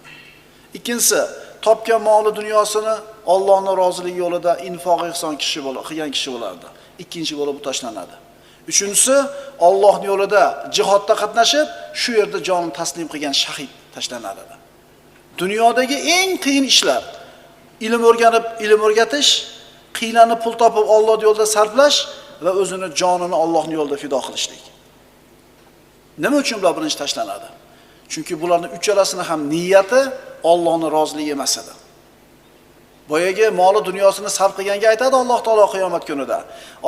Ikkinchisi, topgan moli dunyosini Allohning roziligi yo'lida infoq ihson qilgan kishi bo'lardi. Ikkinchi bo'lib bu tashlanadi. Uchinchisi, Allohning yo'lida jihodda qatnashib, shu yerda jonini taslim qilgan shahid tashlanadi. Dunyodagi eng qiyin ishlar: ilm o'rganib, ilm o'rgatish, qiynalib pul topib Alloh yo'lida sarflash va o'zini jonini Allohning yo'lida fido qilishlik. Nima uchun bular birinchi tashlanadi? Chunki bularning uchalasini ham niyati Allohning roziligi emas edi. Boyaga moli dunyosini sarf qilganga aytadi Alloh taolo qiyomat kunida.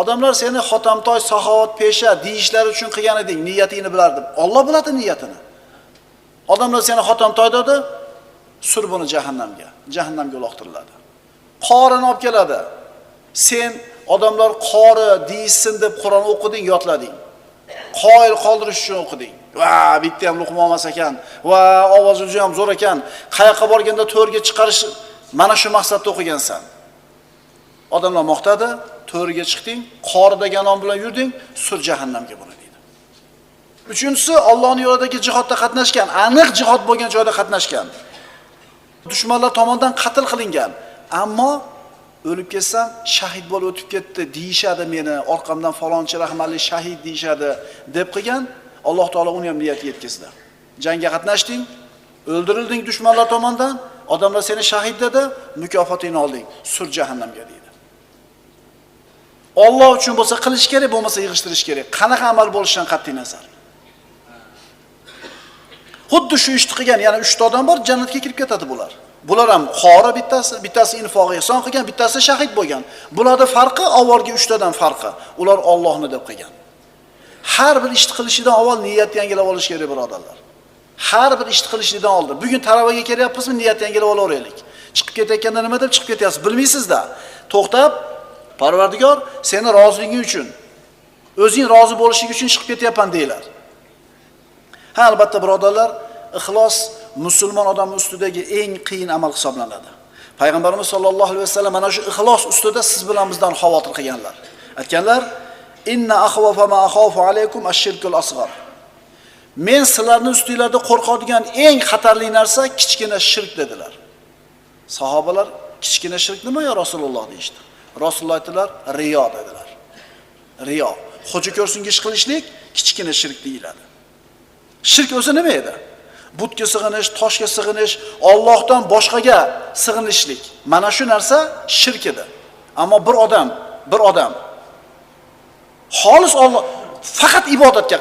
Odamlar seni xotamtoy, saxovat pesha deyishlari uchun qilgan eding, niyatingni bilardim. Alloh biladi niyatini. Odamlar seni xotamtoy dedi, sur buni jahannamga uloqtiriladi. Qorini olib keladi. Sen odamlar qori deysin deb Qur'on o'qiding, yodlading. Qoyil qoldirish uchun o'qiding. Va bitta ham luqma olmas ekan, va ovozi ham zo'r ekan. Qayoqqa borganda to'rga chiqarish, mana shu maqsadda o'qigansan. Odamlar maqtadi, to'rga chiqding, qori degan nom bilan yurding, sur jahannamga buni deydi. Uchinchisi, Allohning yo'lidagi jihodda qatnashgan, aniq jihod bo'lgan joyda qatnashgan. Dushmanlar tomonidan qatl qilingan, ammo o'lib ketsam shahid bo'lib o'tib ketdi deyishadi, meni orqamdan falonchi rahmatli shahid deyishadi deb qilgan. Alloh taolo uni ham niyatiga yetkazdi. Jangga qatnashding, o'ldirilding dushmanlar tomonidan, odamlar seni shahid dedi, mukofotini olding, sur jahannamga deydi. Alloh uchun bo'lsa qilish kerak, bo'lmasa yig'ishtirish kerak. Qanaqa amal bo'lishidan qat'iy nazar. Xuddi shu ishni qilgan yana 3 ta odam bor, jannatga kirib ketadi bular. Bular ham qori bittasi infoq ihson qilgan, bittasi shahid bo'lgan. Bularning farqi avvalgi 3 tadan farqi. Ular Allohni deb qilgan. Har bir ishni qilishidan avval niyat yangilab olish kerak birodarlar. Har bir ishni qilishidan oldin. Bugun taravaga kelyapmizmi, niyat yangilab olaveraylik. Chiqib ketayotganda nima deb chiqib ketyapsiz, bilmaysiz-da. To'xtab, Parvardigor, seni roziliging uchun, o'zing rozi bo'lishing uchun chiqib ketyapman deylar. Ha, albatta birodarlar, ixlos musulmon odam ustidagi eng qiyin amal hisoblanadi. Payg'ambarimiz sollallohu alayhi vasallam mana shu ixlos ustida siz bilan bizdan xavotir qilganlar. Aytganlar: "Inna akhwafa ma akhafu alaykum ash-shirkul asghar." Men sizlarning ustingizda qo'rqadigan eng xatarli narsa kichkina shirk dedilar. Sahobalar kichkina shirk nima ya Rasululloh deydi. Rasululloh aytdilar, riyo dedilar. Riyo, xo'ja ko'rsinga ish qilishlik kichkina shirk deyiladi. Shirk o'zi nima edi? Butga sig'inish, toshga sig'inish, Allohdan boshqaga sig'inishlik. Mana shu narsa shirk edi. Ammo bir odam xolis Alloh faqat ibodatga,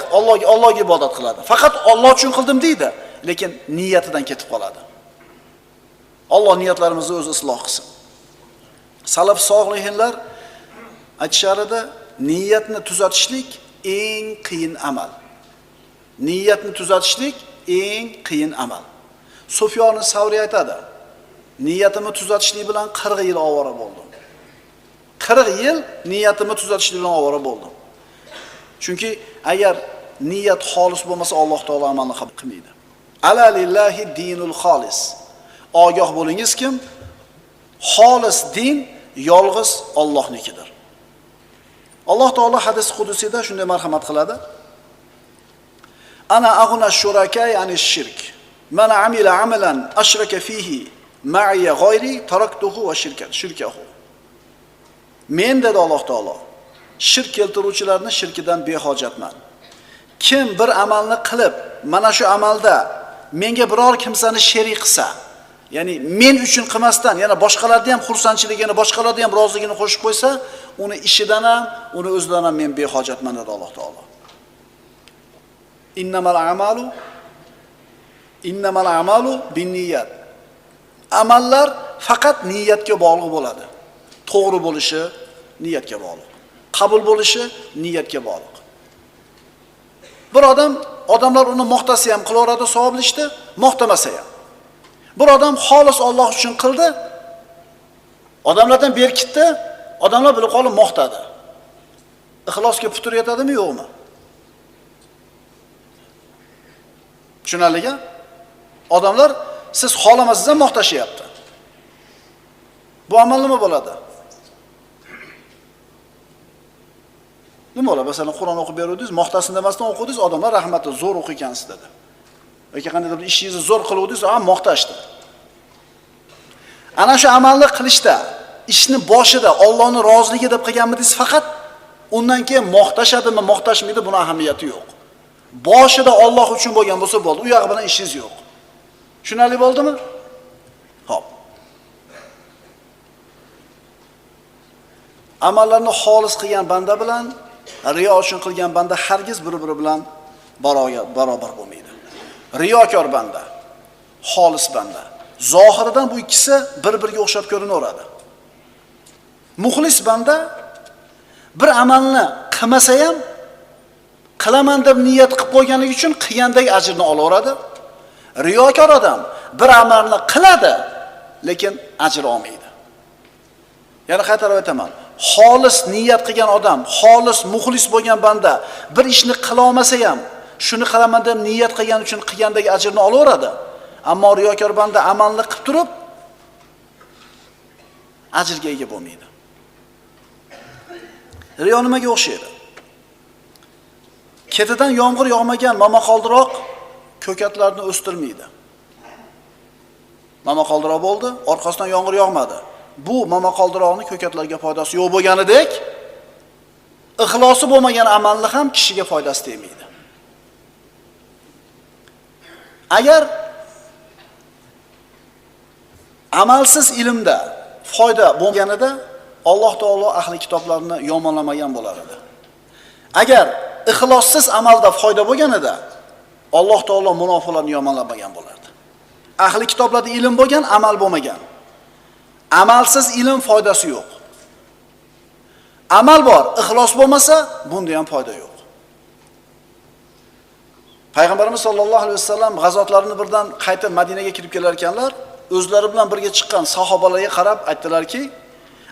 Allohga ibodat qiladi. Faqat Alloh uchun qildim deydi, lekin niyatidan ketib qoladi. Alloh niyatlarimizni o'zi isloh qilsin. Salaf solihlar aytishardi, niyatni tuzatishlik eng qiyin amal. Niyatni tuzatishlik eng qiyin amal. Sufyon Savriy aytadi: "Niyatimni tuzatishlik bilan 40 yil ovora bo'ldim. 40 yil niyatimni tuzatishlik bilan ovora bo'ldim." Chunki agar niyat xolis bo'lmasa Alloh taolo amalni qabul qilmaydi. Ala lillahi dinul xolis. Ogoh bo'lingiz kim? Xolis din yolg'iz Allohnikidir. Alloh taolo hadis qudusida shunday marhamat qiladi. Ana aghna shurakai anish shirk. Man amila amalan ashraka fihi ma'iya g'ayri taraktuhu va shirkahu. Men dedi Alloh taolo, shirk keltiruvchilarni shirkidan behojatman. Kim bir amalni qilib, mana shu amalda menga biror kimsani sherik qilsa, ya'ni men uchun qilmasdan, yana boshqalarga ham xursandchiligini, boshqalarga ham roziligini qo'shib qo'ysa, uni ishidan ham, uni o'zidan ham men behojatman dedi Alloh taolo. Innamal a'malu binniyat. Amallar faqat niyatga bog'liq bo'ladi. To'g'ri bo'lishi niyatga bog'liq. Qabul bo'lishi niyatga bog'liq. Bir odamlar uni maqtasa ham qilaveradi, savobli ishni, maqtamasa ham. Bir odam xolis Alloh uchun qildi, odamlardan berkitdi, odamlar bilib qolib maqtadi. Ixlosga putur yetadimi, yo'qmi? Tushunarlimi? Odamlar siz xohlamasiz ham maqtashyapti. Bu amal nima bo'ladi? Nima bo'ladi? Masalan, Qur'on o'qib beruvdingiz, maqtasin demasdan o'qidingiz, odamlar rahmatli, zo'r o'qigansiz dedi. Yoki qandaydir bir ishingizni zo'r qiluvdingiz, maqtashdi. Ana shu amalni qilishda, ishni boshida Allohning roziligi deb qilganmidingiz, faqat undan keyin maqtashadimi, maqtashmaydi, buni ahamiyati yo'q. Boshida Alloh uchun bo'lgan bo'lsa bo'ldi, u yog'i bilan ishingiz yo'q. Tushunarli bo'ldimi? Xo'p. Amallarni xolis qilgan banda bilan riyo uchun qilgan banda hargiz bir-biri bilan barobar bo'lmaydi. Riyokor banda, xolis banda. Zohiridan bu ikkisi bir-biriga o'xshab ko'rinaveradi. Muxlis banda bir amalni qilmasa ham qilaman deb niyat qilib qo'yganligi uchun qilgandagi ajrni olaveradi. Riyokor odam bir amalni qiladi, lekin ajr olmaydi. Yana qaytarib aytaman. Xolis niyat qilgan odam, xolis muxlis bo'lgan banda bir ishni qila olmasa ham, shuni qilaman deb niyat qilgani uchun qilgandagi ajrni olaveradi. Ammo riyokor banda amalni qilib turib ajrga ega bo'lmaydi. Riyo nimaga o'xshaydi? Ketidan yomg'ir yog'magan momaqoldiroq ko'katlarni o'stirmaydi. Momaqoldiroq bo'ldi, orqasidan yomg'ir yog'madi. Bu momaqoldiroqning ko'katlarga foydasi yo'q bo'lganidek, ixlosi bo'lmagan amalni ham kishiga foydasi tegmaydi. Agar amalsiz ilmda foyda bo'lganida Alloh taolo ahli kitoblarni yomonlamagan bo'lar edi. Agar ixlossiz amalda foyda bo'lganida Alloh taolo munofiqlarni yomonlamagan bo'lardi. Ahli kitoblarda ilm bo'lgan, amal bo'lmagan. Amalsiz ilm foydasi yo'q. Amal bor, ixlos bo'lmasa, bunda ham foyda yo'q. Payg'ambarimiz sollallohu alayhi vasallam g'azotlarini birdan qaytib Madinaga kirib kelar ekanlar, o'zlari bilan birga chiqqan sahobalarga qarab aytdilarki,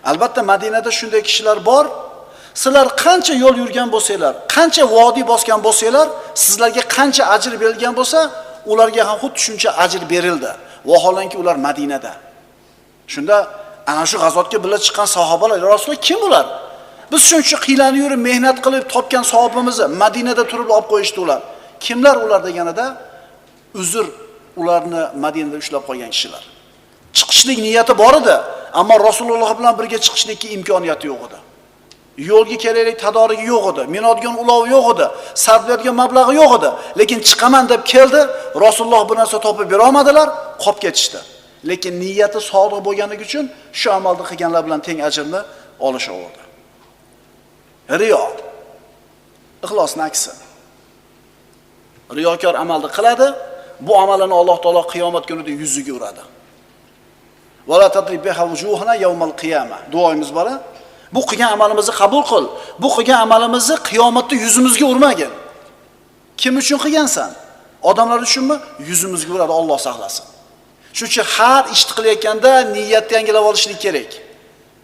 albatta Madinada shunday kishilar bor, sizlar qancha yo'l yurgan bo'lsanglar, qancha vodiy bosgan bo'lsanglar, sizlarga qancha ajr berilgan bo'lsa, ularga ham xuddi shuncha ajr berildi. Vaholanki ular Madinada. Shunda ana shu g'azotga birga chiqqan sahobalar, Rasululloh kim ular? Biz shuncha qiylanib yurib, mehnat qilib topgan savobimizni Madinada turib olib qo'yishdi ular. Kimlar ular deganida uzr ularni Madinada ushlab qo'ygan kishilar. Chiqishlik niyati bor edi, ammo Rasululloh bilan birga chiqishlikka imkoniyati yo'q edi. Yo'lga kerakli tadorigi yo'q edi, minadigan ulov yo'q edi, sarflaydigan mablag'i yo'q edi. Lekin chiqaman deb keldi, Rasululloh bir narsa topib bera olmadilar, qolib ketishdi. Lekin niyati sodiq bo'lganligi uchun shu amalni qilganlar bilan teng ajrni olishaverdi. Riyo ixlosning aksi. Riyokor amalni qiladi, bu amalini Alloh taolo qiyomat kunida yuziga uradi. Wala tadrib biha wujuhana yawmal qiyamah. Duoyimiz bor. Bu qilgan amalimizni qabul qil. Bu qilgan amalimizni qiyomatda yuzimizga urmagin. Kim uchun qilgansan? Odamlar uchunmi? Yuzimizga uradi, Alloh saqlasin. Shuning uchun har ish qilayotganda niyatni yangilab olishlik kerak.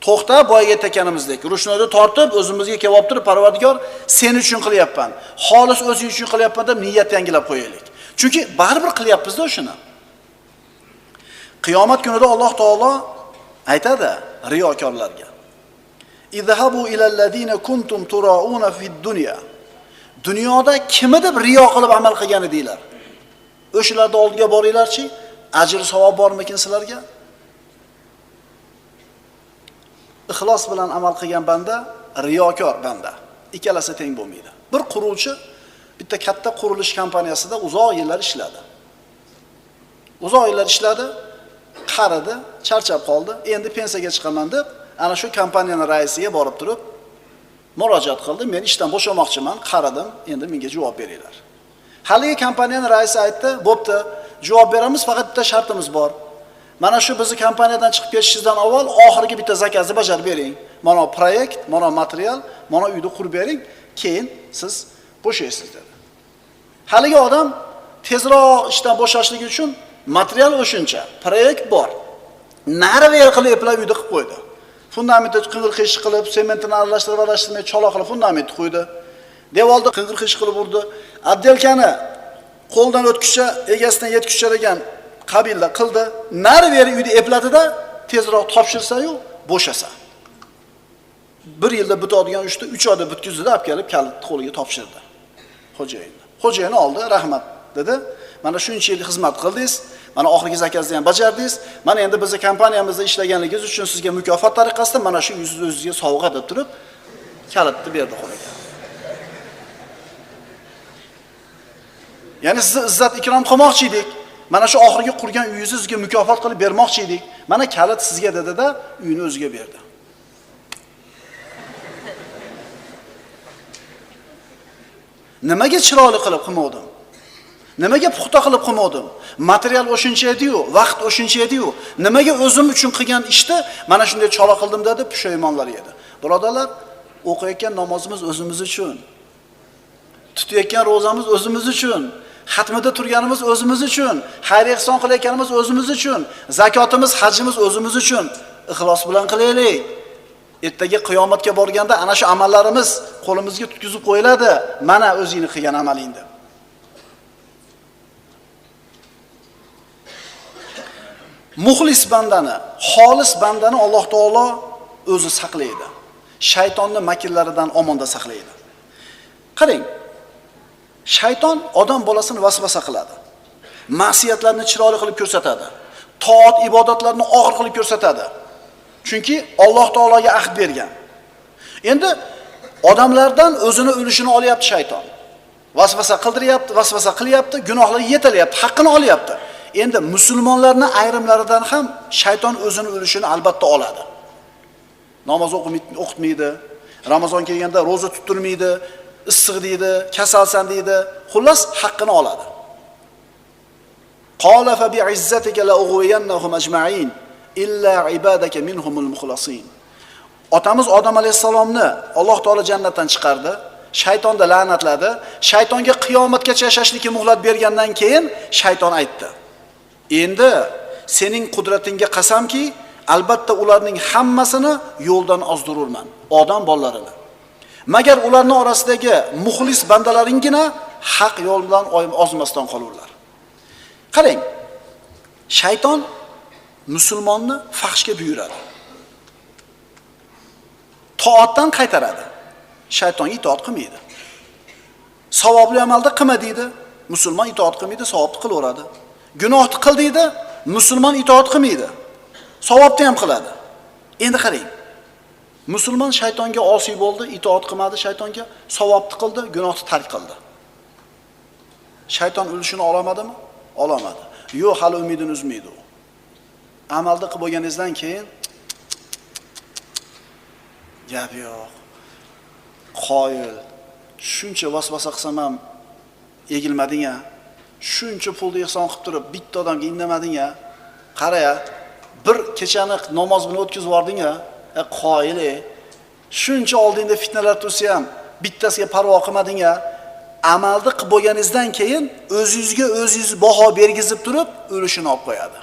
To'xta, boyaga aytganimizdek, rushnoyni tortib o'zimizga kelib turib, Parvardigor, sen uchun qilyapman. Xolis o'zing uchun qilyapman deb niyat yangilab qo'yaylik. Chunki baribir qilyapmiz-da o'shani. Qiyomat kunida Alloh taolo aytadi riyokorlarga: "Izhabu ilallazina kuntum turauna fid dunya." Dunyoda kimni deb riyo qilib amal qilgan edinglar? O'shalarning oldiga boringlarchi, ajr savob bormikin sizlarga? Ixlos bilan amal qilgan banda, riyokor banda. Ikkalasi teng bo'lmaydi. Bir quruvchi bitta katta qurilish kompaniyasida uzoq yillar ishladi. Qaridi, charchab qoldi. Endi pensiyaga chiqaman deb, ana shu kompaniyaning raisiga borib turib murojaat qildi. Men ishdan bo'shamoqchiman, qaridim, endi menga javob beringlar. Haligi kompaniyaning raisi aytdi: "Bo'pti, javob beramiz, faqat bitta shartimiz bor. Mana shu bizni kompaniyadan chiqib ketishingizdan avval oxirgi bitta zakazni bajarib bering. Mana proyekt, mana material, mana uyni qurib bering, keyin siz bo'shaysiz" dedi. Haligi odam tezroq ishdan bo'shashligi uchun material o'shuncha, proyekt bor. Nari-ver qilib eplab uyni qilib qo'ydi. Fundamentni qing'ir-qish qilib, sementni aralashtirib, chola qilib fundamentni qo'ydi. Devorni qing'ir-qish qilib urdi. Abdelkani qo'ldan o'tkicha, egasidan yetkicha degan qabilda qildi. Nari-ver uyni eplatida tezroq topshirsa-yu, bo'shasa. 1 yilda bitadigan ishni 3 oyda bitkizdi, olib kelib kalitni qo'liga topshirdi. Xo'jayin oldi, rahmat dedi. Mana shuncha yil xizmat qildingiz, mana oxirgi zakazni ham bajardingiz. Mana endi bizning kompaniyamizda ishlaganligingiz uchun sizga mukofot tariqasida mana shu o'zingizga sovg'a deb turib kalitni berdi qo'liga. Ya'ni sizni izzat ikrom qilmoqchi edik. Mana shu oxirgi qurgan uyingizni sizga mukofot qilib bermoqchi edik. Mana kalit sizga dedi-da, uyini o'ziga berdi. Nimaga chiroyli qilib qilmodim? Nimaga puxta qilib qilmodim? Material o'shuncha edi-yu, vaqt o'shuncha edi-yu. Nimaga o'zim uchun qilgan ishni mana shunday chola qildim dedi, pushaymonlar edi. Birodarlar, o'qiyotgan namozimiz o'zimiz uchun. Tutayotgan ro'zamiz o'zimiz uchun. Xatmida turganimiz o'zimiz uchun. Xayr ehson qilayotganimiz o'zimiz uchun. Zakotimiz, hajimiz o'zimiz uchun. Ixlos bilan qilaylik. Ertaga qiyomatga borganda ana shu amallarimiz qo'limizga tutkizib qo'yiladi. Mana o'zingni qilgan amaling deb. Muxlis bandani, xolis bandani Alloh taolo o'zi saqlaydi. Shaytonning makirlaridan omonda saqlaydi. Qarang. Shayton odam bolasini vasvasa qiladi. Ma'siyatlarni chiroyli qilib ko'rsatadi. Toat ibodatlarni og'ir qilib ko'rsatadi. Chunki Alloh taologa ahd bergan. Endi odamlardan o'zini ulushini olyapti shayton. Vasvasa qildiryapti, vasvasa qilyapti, gunohlarga yetalyapti, haqqini olyapti. Endi musulmonlarning ayrimlaridan ham shayton o'zini ulushini albatta oladi. Namoz o'qitmaydi, Ramazon kelganda roza tuttirmaydi, issiq deydi, kasalsan deydi, xullas haqqini oladi. Qala fa bi'izzatika la ughwiyannahum ajma'in illa ibadaka minhumul mukhlasin. Otamiz Odam alayhisalomni Alloh taolo jannatdan chiqardi, shaytonni la'natladi. Shaytonga qiyomatgacha yashashlikka muhlat bergandan keyin shayton aytdi: "Endi sening qudratingga qasamki, albatta ularning hammasini yo'ldan ozdirurman, odam bolalarini. Magar ularning orasidagi muxlis bandalaringina haq yo'ldan ozmasdan qolurlar." Qarang, shayton musulmonni fahshga buyuradi. Toatdan qaytaradi. Shaytonga itoat qilmaydi. Savobli amalda qilma deydi, musulmon itoat qilmaydi, savobni qilaveradi. Gunohni qil deydi, musulmon itoat qilmaydi. Savobni ham qiladi. Endi qarang. Musulmon shaytonga osiy bo'ldi, itoat qilmadi shaytonga, savobni qildi, gunohni tark qildi. Shayton ulushini olamadimi? Olamadi. Yo'q, hali umidini uzmaydi u. Amalda qilib bo'lganingizdan keyin gap yo'q. Qoyil. Shuncha vasvasa qilsam ham egilmading-a? Shuncha pulni ehson qilib turib, bitta odamga indamading-a? Qara-ya, bir kechani namoz bilan o'tkazib yording-a? Qoyil. Shuncha oldingda fitnalar tursa ham bittasiga parvo qilmading-a? Amalda qilib bo'lganingizdan keyin o'zingizga o'zingiz baho bergizib turib, ulushini olib qo'yadi.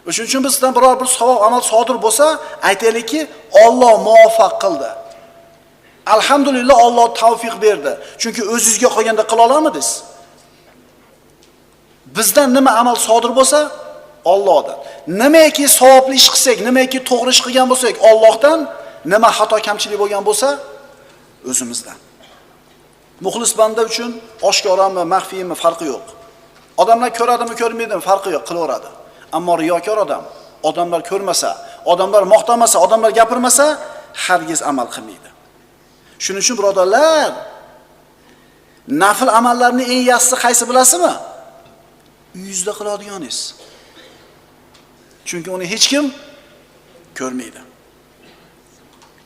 O'shuning uchun bizdan biror bir savob amal sodir bo'lsa, aytaylikki, Alloh muvaffaq qildi. Alhamdulillah, Alloh tavfiq berdi. Chunki o'zingizga qolganda qila olamidingiz? Bizdan nima amal sodir bo'lsa, Allohdan. Nimaiki savobli ish qilsak, nimaiki to'g'ri ish qilgan bo'lsak, Allohdan, nima xato kamchilik bo'lgan bo'lsa, o'zimizdan. Muxlis banda uchun oshkorami, maxfiymi farqi yo'q. Odamlar ko'radimi, ko'rmaydimi farqi yo'q, qilaveradi. Ammo riyokor odam, odamlar ko'rmasa, odamlar maqtamasa, odamlar gapirmasa, hargiz amal qilmaydi. Shuning uchun birodarlar, nafil amallarning eng yaxshisi qaysi bilasizmi? Uyingizda qiladiganingiz. Chunki uni hech kim ko'rmaydi.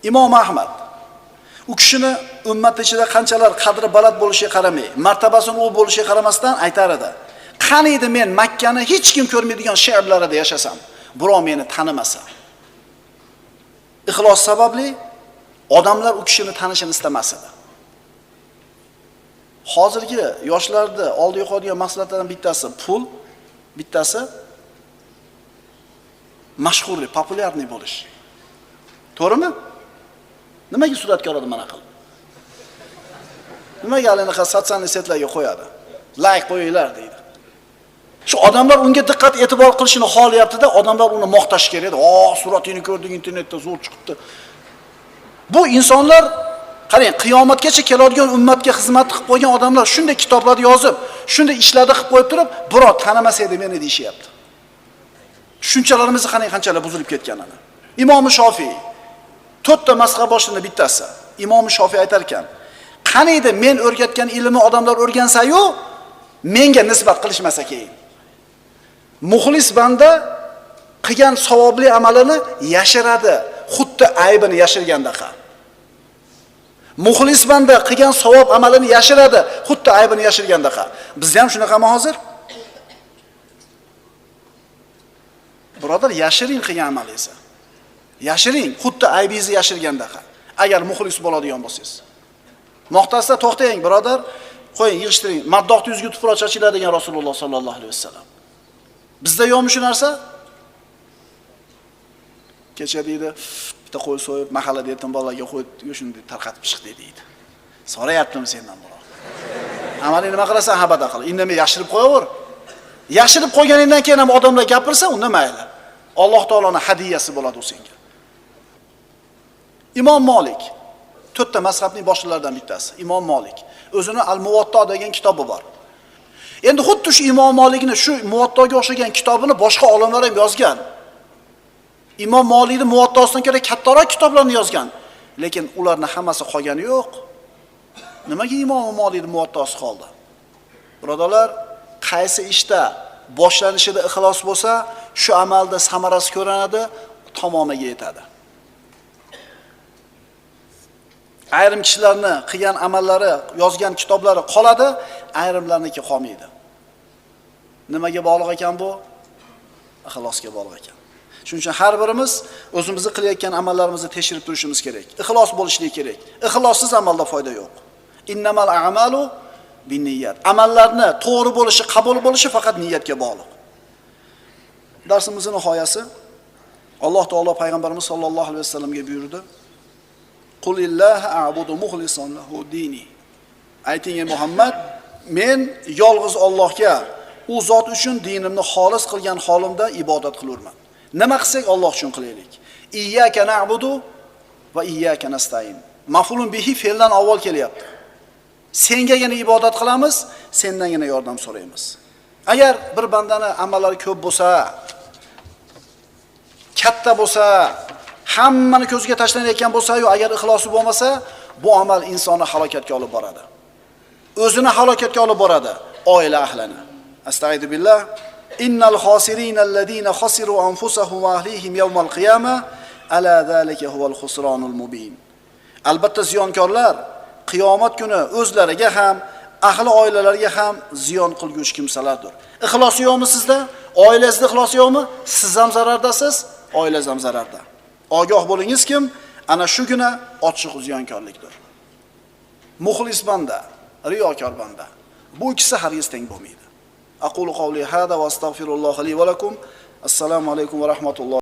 Imom Ahmad u kishini ummat ichida qanchalar qadri baland bo'lishiga qaramay, martabasini u bo'lishiga qaramasdan aytar edi. Qani edi men Makkani hech kim ko'rmaydigan shaharlarida yashasam, birov meni tanimasa. Ixlos sababli odamlar u kishini tanishini istamas edi. Hozirgi yoshlarda oldiga qo'yadigan maqsadlardan bittasi pul, bittasi mashhurlik, populyarlik bo'lish. To'g'rimi? Nimaga suratga oladi mana qilib? Nimaga anaqa sotsial setlarga qo'yadi? Like qo'yinglar deydi. Shu odamlar unga diqqat e'tibor qilishini xohlayapti-da, odamlar uni maqtash kerak edi. Suratingni ko'rdik internetda, zo'r chiqibdi. Bu insonlar qarang, qiyomatgacha keladigan ummatga xizmat qilib qo'ygan odamlar shunday kitoblarni yozib, shunday ishlarni qilib qo'yib turib, birov tanimas edi meni deyishyapti. Tushunchalarimiz qanchalar buzilib ketganini. Imom Shofiy 4 ta mazhab boshining bittasi. Imom Shofiy aytar ekan, qani edi men o'rgatgan ilmni odamlar o'rgansa-yu, menga nisbat qilishmasa keyin. Muxlis banda qilgan savobli amalini yashiradi, xuddi aybini yashirgandaqa. Muxlis banda qilgan savob amalini yashiradi, xuddi aybini yashirgandaqa. Bizda ham shunaqami hozir? Birodar, yashiring qilgan amalingizni. Yashiring, xuddi aybingizni yashirgandaqa. Agar muxlis bo'ladigan bo'lsangiz. Maqtasda to'xtang, birodar. Qo'ying, yig'ishtiring. Maddoqni yuzga tuproq chachiladi degan Rasululloh sallallohu alayhi vasallam. Bizda yo'qmi shu narsa? Kecha deydi, bitta qo'y so'yib, mahallada yetim bolalarga qo'yib, shunday tarqatib chiqdi deydi. So'rayaptimi sendan biroq? Amaling nima qilasan, habada qil. Indamay yashirib qo'yaver. Yashirib qo'yganingdan keyin ham odamlar gapirsa, unda mayli. Alloh taoloning hadiyasi bo'ladi u senga. Imom Malik 4 ta mazhabning boshliqlaridan bittasi. Imom Malik o'zini Al-Muvatta degan kitobi bor. Endi xuddi shu Imom Malikni shu Muvattaga o'xshagan kitobini boshqa olimlar ham yozgan. Imom Malikning Muvattasidan ko'ra kattaroq kitoblarni yozgan, lekin ularning hammasi qolgani yo'q. Nimaga Imom Malikning Muvattasi qoldi? Birodarlar, qaysi ishda boshlanishida ixlos bo'lsa, shu amalda samarasi ko'rinadi, tamomiga yetadi. Ayrim kishilarni qilgan amallari, yozgan kitoblari qoladi, ayrimlarniki qolmaydi. Nimaga bog'liq ekan bu? Ixlosga bog'liq ekan. Shuning uchun har birimiz o'zimizni qilayotgan amallarimizni tekshirib turishimiz kerak. Ixlos bo'lishligi kerak. Ixlossiz amalda foyda yo'q. Innamal a'malu binniyat. Amallarni to'g'ri bo'lishi, qabul bo'lishi faqat niyatga bog'liq. Darsimizning nihoyasi Alloh taolo payg'ambarimiz sollallohu alayhi vasallamga buyurdi: "Qulillaha a'budu muxlisan lahu dini." Ayting ey Muhammad, men yolg'iz Allohga, u zot uchun dinimni xolis qilgan holimda ibodat qilaman. Nima qilsak Alloh uchun qilaylik. Iyyaka na'budu va iyyaka nasta'in. Maf'ulun bihi fe'ldan avval kelyapti. Sengagina ibodat qilamiz, sendangina yordam so'raymiz. Agar bir bandani amallari ko'p bo'lsa, katta bo'lsa, hammani ko'zga tashlanayotgan bo'lsa-yu, agar ixlosi bo'lmasa, bu amal insonni halokatga olib boradi. O'zini halokatga olib boradi, oila ahlini. Astag'firu billah. Innal khosirina alladina khasiru anfusahum va ahlihim yawmal qiyamah ala zalika huval khusranul mubin. Albatta ziyonkorlar qiyomat kuni o'zlariga ham, ahli oilalariga ham ziyon qilguvchi kimsalardir. Ixlosi yo'qmi sizda? Oilangizda ixlosi yo'qmi? Siz ham zarardasiz, oilangiz ham zararda. Ogoh bo'lingiz kim? Ana shu guna ochiq ziyonkorlikdir. Muxlis banda, riyokor banda. Bu ikkisi hargiz teng bo'lmaydi. Aqulu qawli hada va astagfirulloh li va lakum. Assalomu alaykum va rahmatulloh.